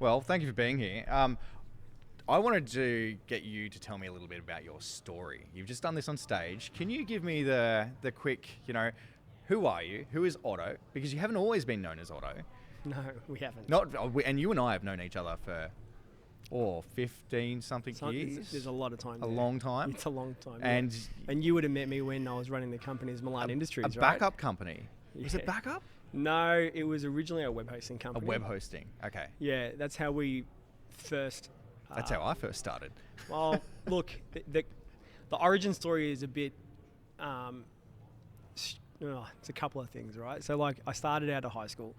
Well, thank you for being here. I wanted to get you to tell me a little bit about your story. You've just done this on stage. Can you give me the quick, who are you? Who is Otto? Because you haven't always been known as Otto. No, we haven't. And you and I have known each other for 15-something years. There's a lot of time. A long time. It's a long time. And you would have met me when I was running the company as Milan Industries, right? A backup company. Yeah. Was it backup? No, it was originally a web hosting company. A web hosting. Okay. Yeah, that's how we first. That's how I first started. Well, look, the origin story is a bit. It's a couple of things, right? So, I started out of high school,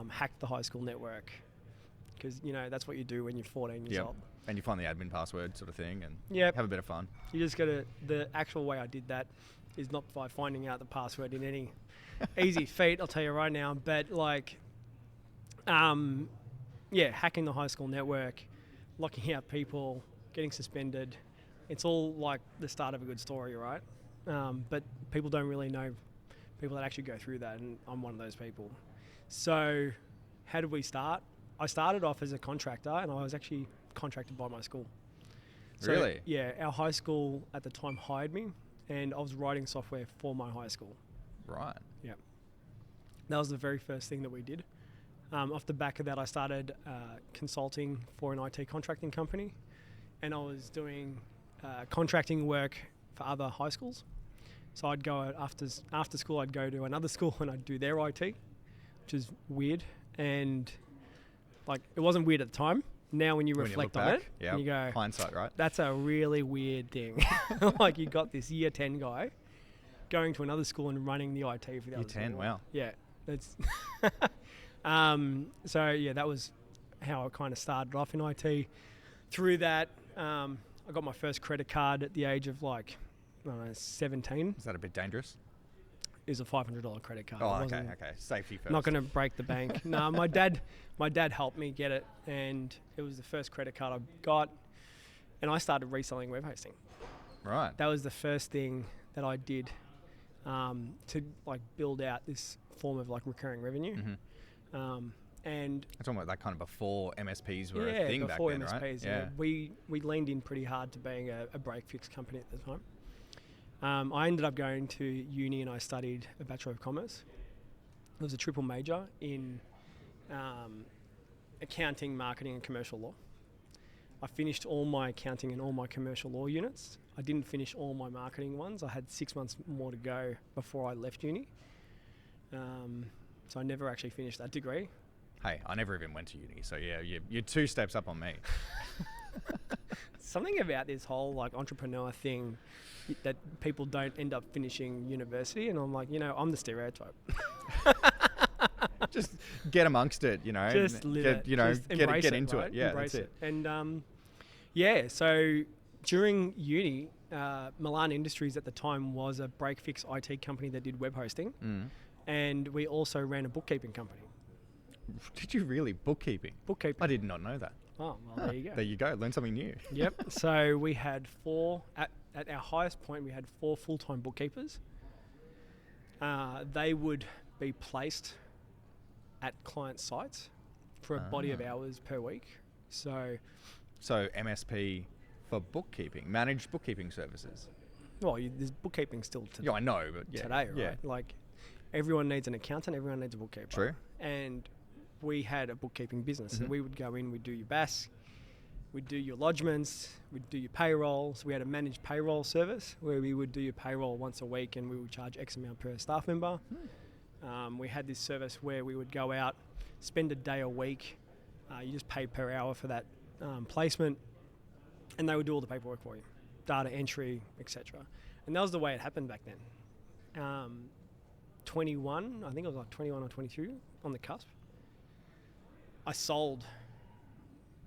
hacked the high school network, because that's what you do when you're 14 years old. And you find the admin password sort of thing, and have a bit of fun. You just got to. The actual way I did that is not by finding out the password in any easy feat, I'll tell you right now. But hacking the high school network, locking out people, getting suspended. It's all like the start of a good story, right? But people don't really know people that actually go through that, and I'm one of those people. So how did we start? I started off as a contractor, and I was actually contracted by my school. So, really? Yeah, our high school at the time hired me, and I was writing software for my high school. Right. Yeah. That was the very first thing that we did. Off the back of that, I started consulting for an IT contracting company, and I was doing contracting work for other high schools. So I'd go after school, I'd go to another school and I'd do their IT, which is weird. And it wasn't weird at the time. Now when you reflect on it, you go, hindsight, right? That's a really weird thing. You got this year 10 guy going to another school and running the IT for the other school. Year 10, wow. Yeah. That's that was how I kind of started off in IT. Through that, I got my first credit card at the age of 17. Is that a bit dangerous? It was a $500 credit card. Oh, okay. Safety first. Not going to break the bank. No, my dad helped me get it, and it was the first credit card I got, and I started reselling web hosting. Right. That was the first thing that I did to build out this form of recurring revenue. Mm-hmm. And it's almost kind of before MSPs were a thing back then, MSPs, right? Yeah. We leaned in pretty hard to being a break-fix company at the time. I ended up going to uni and I studied a Bachelor of Commerce. It was a triple major in accounting, marketing and commercial law. I finished all my accounting and all my commercial law units. I didn't finish all my marketing ones. I had 6 months more to go before I left uni. So I never actually finished that degree. Hey, I never even went to uni, so yeah, you're 2 steps up on me. Something about this whole entrepreneur thing that people don't end up finishing university, and I'm I'm the stereotype. Just get amongst it, Just live it. Get into right? it. Yeah, embrace that's it. And so during uni, Milan Industries at the time was a break-fix IT company that did web hosting, and we also ran a bookkeeping company. Did you really? Bookkeeping? I did not know that. Oh, well, there you go. There you go. Learn something new. Yep. So we had 4, at our highest point, we had 4 full-time bookkeepers. They would be placed at client sites for a body of hours per week. So MSP for bookkeeping, managed bookkeeping services. Well, there's bookkeeping still today. Yeah, I know, but today, right? Yeah. Everyone needs an accountant, everyone needs a bookkeeper. True. And we had a bookkeeping business, and we would go in, we'd do your BAS, we'd do your lodgements, we'd do your payroll. So we had a managed payroll service where we would do your payroll once a week, and we would charge X amount per staff member. We had this service where we would go out, spend a day a week, you just pay per hour for that placement, and they would do all the paperwork for you, data entry, etc. And that was the way it happened back then. 21, I think I was 21 or 22 on the cusp. I sold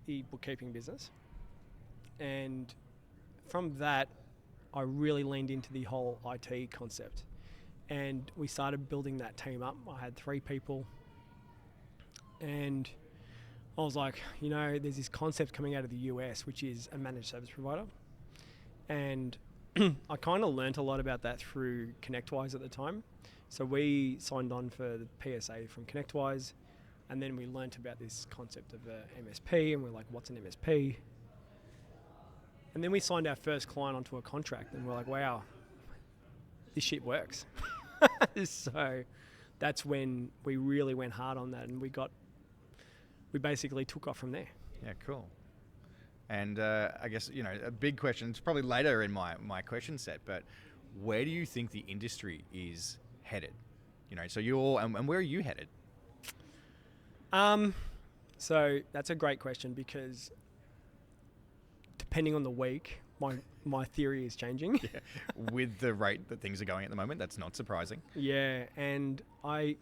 the bookkeeping business, and from that I really leaned into the whole IT concept, and we started building that team up. I had 3 people, and I was like, there's this concept coming out of the US, which is a managed service provider, and I kind of learnt a lot about that through ConnectWise at the time. So we signed on for the PSA from ConnectWise. And then we learnt about this concept of a MSP, and we're like, what's an MSP? And then we signed our first client onto a contract, and we're like, wow, this shit works. So that's when we really went hard on that, and we basically took off from there. Yeah, cool. And I guess, a big question, it's probably later in my question set, but where do you think the industry is headed? So and where are you headed? So that's a great question, because depending on the week, my theory is changing. Yeah. With the rate that things are going at the moment, that's not surprising. Yeah, and I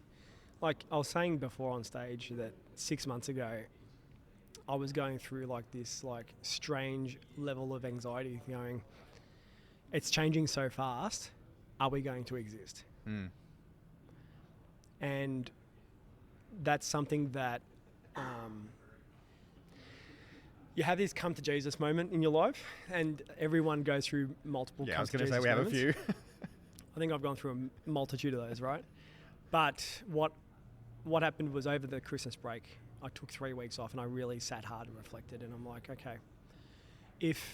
was saying before on stage that 6 months ago, I was going through this strange level of anxiety, going, it's changing so fast, are we going to exist? Mm. And that's something that you have this come to Jesus moment in your life, and everyone goes through multiple Yeah, I come was to going to Jesus say we have a moments. few. I think I've gone through a multitude of those, right? But what happened was, over the Christmas break, I took 3 weeks off, and I really sat hard and reflected, and I'm like, okay, if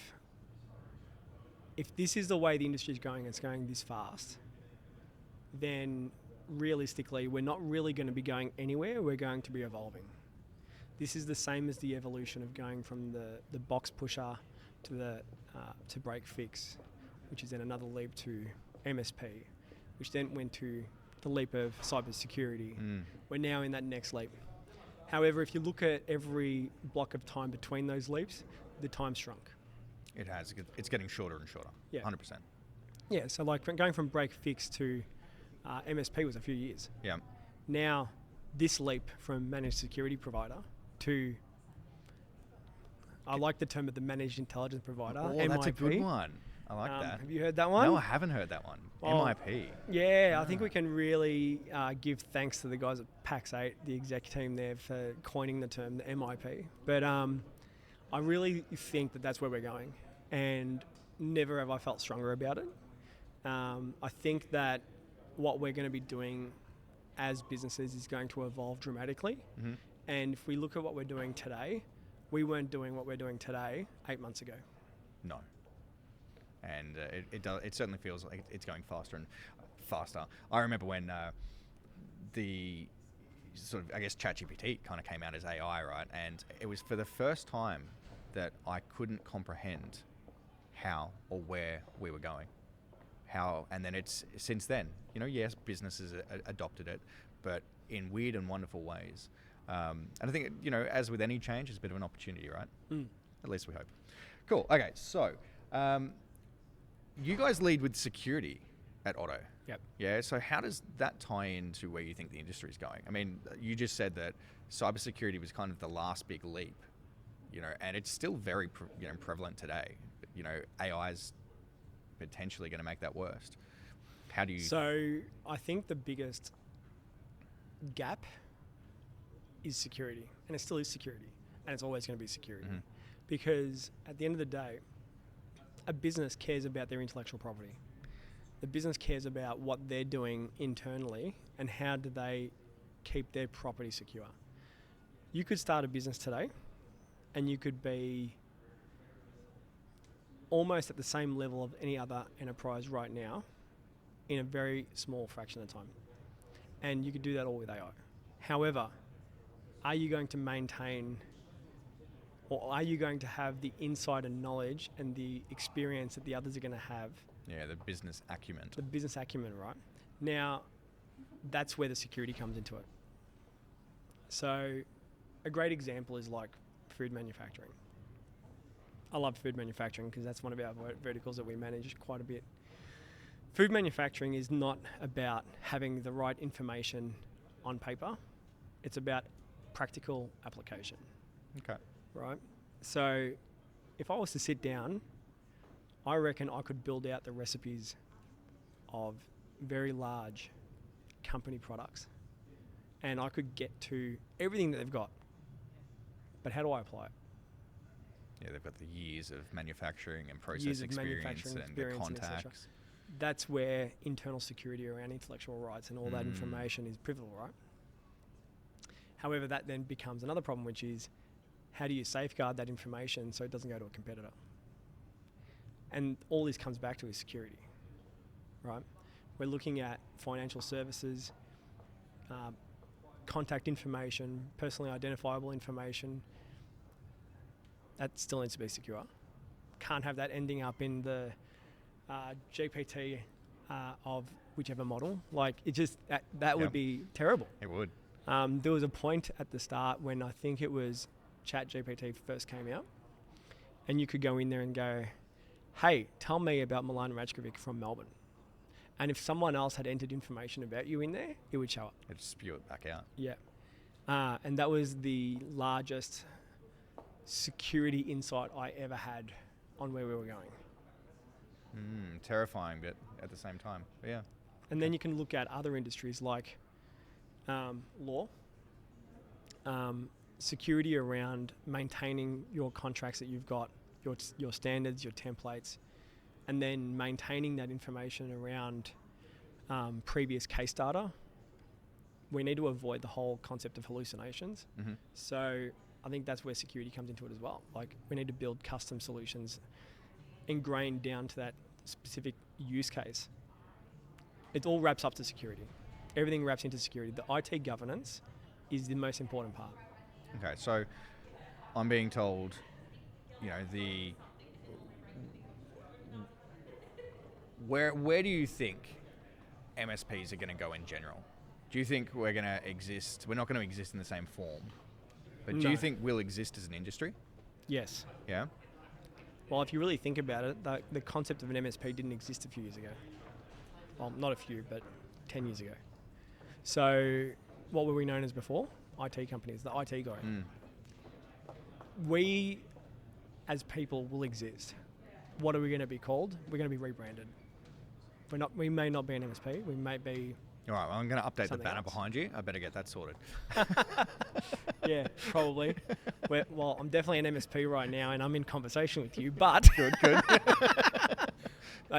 this is the way the industry is going, it's going this fast, then realistically, we're not really going to be going anywhere. We're going to be evolving. This is the same as the evolution of going from the box pusher to break fix, which is then another leap to MSP, which then went to the leap of cybersecurity. We're now in that next leap. However, if you look at every block of time between those leaps, the time's shrunk. It has. It's getting shorter and shorter. Yeah. 100%. Yeah, so going from break fix to MSP was a few years. Yeah. Now, this leap from managed security provider to, I like the term of the managed intelligence provider, MIP. That's a good one. I like that. Have you heard that one? No, I haven't heard that one. Well, MIP. Yeah, I think we can really give thanks to the guys at PAX 8, the exec team there, for coining the term, the MIP. But I really think that that's where we're going, and never have I felt stronger about it. I think that what we're going to be doing as businesses is going to evolve dramatically. Mm-hmm. And if we look at what we're doing today, we weren't doing what we're doing today 8 months ago. No. And it certainly feels like it's going faster and faster. I remember when the sort of, I guess, ChatGPT kind of came out as AI, right? And it was for the first time that I couldn't comprehend how or where we were going. And then it's since then, yes, businesses adopted it, but in weird and wonderful ways. And I think, as with any change, it's a bit of an opportunity, right? At least we hope. Cool. Okay, so you guys lead with security at Otto. Yep. Yeah, so how does that tie into where you think the industry is going? I mean, you just said that cybersecurity was kind of the last big leap, and it's still very prevalent today. AI is potentially going to make that worse. How do you... So I think the biggest gap is security, and it still is security, and it's always going to be security. Mm-hmm. Because at the end of the day, a business cares about their intellectual property. The business cares about what they're doing internally and how do they keep their property secure. You could start a business today and you could be almost at the same level of any other enterprise right now in a very small fraction of the time. And you could do that all with AI. However, are you going to maintain, or are you going to have the insider knowledge and the experience that the others are going to have? Yeah, the business acumen. The business acumen, right? Now, that's where the security comes into it. So a great example is like food manufacturing. I love food manufacturing because that's one of our verticals that we manage quite a bit. Food manufacturing is not about having the right information on paper. It's about practical application. Okay. Right? So if I was to sit down, I reckon I could build out the recipes of very large company products and I could get to everything that they've got. But how do I apply it? Yeah, they've got the years of manufacturing and process Years of experience manufacturing and the experience and et cetera. contacts. That's where internal security around intellectual rights and all that information is pivotal, right? However, that then becomes another problem, which is how do you safeguard that information so it doesn't go to a competitor? And all this comes back to is security, right? We're looking at financial services, contact information, personally identifiable information. That still needs to be secure. Can't have that ending up in the GPT of whichever model. Like, it just, that would be terrible. It would. There was a point at the start when I think it was ChatGPT first came out, and you could go in there and go, hey, tell me about Milan Rajkovic from Melbourne. And if someone else had entered information about you in there, it would show up. It'd spew it back out. Yeah. And that was the largest security insight I ever had on where we were going. Terrifying, but at the same time. But yeah. And then you can look at other industries like law, security around maintaining your contracts that you've got, your standards, your templates, and then maintaining that information around previous case data. We need to avoid the whole concept of hallucinations. So I think that's where security comes into it as well. Like, we need to build custom solutions ingrained down to that specific use case. It all wraps up to security. Everything wraps into security. The IT governance is the most important part. Okay, so I'm being told, where do you think MSPs are going to go in general? Do you think we're going to exist? We're not going to exist in the same form, but do you think we'll exist as an industry? Yes. Yeah. Well, if you really think about it, the concept of an MSP didn't exist a few years ago. Well, not a few, but 10 years ago. So what were we known as before? IT companies, the IT guy. We, as people, will exist. What are we going to be called? We're going to be rebranded. We may not be an MSP. We may be. All right, well, I'm going to update the banner else behind you. I better get that sorted. Yeah, probably. Well, I'm definitely an MSP right now, and I'm in conversation with you, but... Good.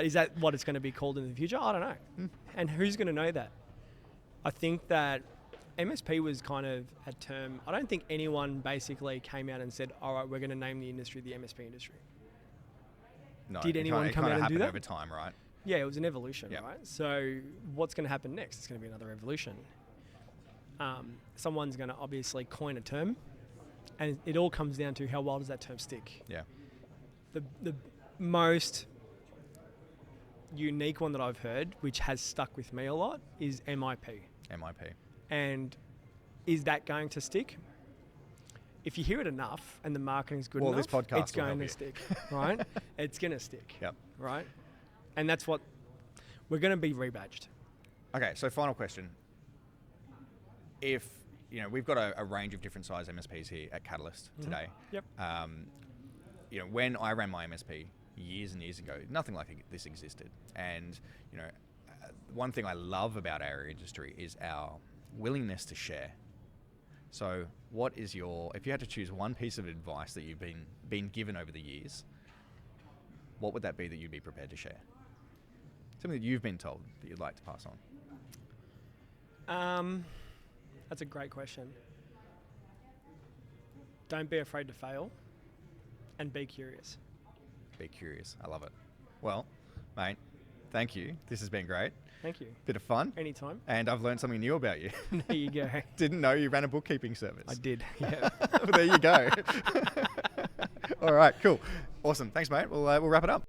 Is that what it's going to be called in the future? I don't know. And who's going to know that? I think that MSP was kind of a term... I don't think anyone basically came out and said, all right, we're going to name the industry the MSP industry. No, Did anyone come out and do that? Over time, right? Yeah, it was an evolution, Yep. right? So what's going to happen next? It's going to be another evolution. Someone's going to obviously coin a term, and it all comes down to how well does that term stick. Yeah. The most unique one that I've heard, which has stuck with me a lot, is MIP. MIP. And is that going to stick? If you hear it enough and the marketing's good well, enough, this podcast it's going to stick, right? It's going to stick, Yep. right? And that's what we're going to be rebadged. Okay, so final question. If, we've got a range of different size MSPs here at Catalyst today. Yep. When I ran my MSP years and years ago, nothing like this existed. And, one thing I love about our industry is our willingness to share. So what is if you had to choose one piece of advice that you've been given over the years, what would that be that you'd be prepared to share? Something that you've been told that you'd like to pass on? That's a great question. Don't be afraid to fail, and be curious. Be curious. I love it. Well, mate, thank you. This has been great. Thank you. Bit of fun. Anytime. And I've learned something new about you. There you go. Didn't know you ran a bookkeeping service. I did, yeah. Well, there you go. All right, cool. Awesome. Thanks, mate. We'll wrap it up.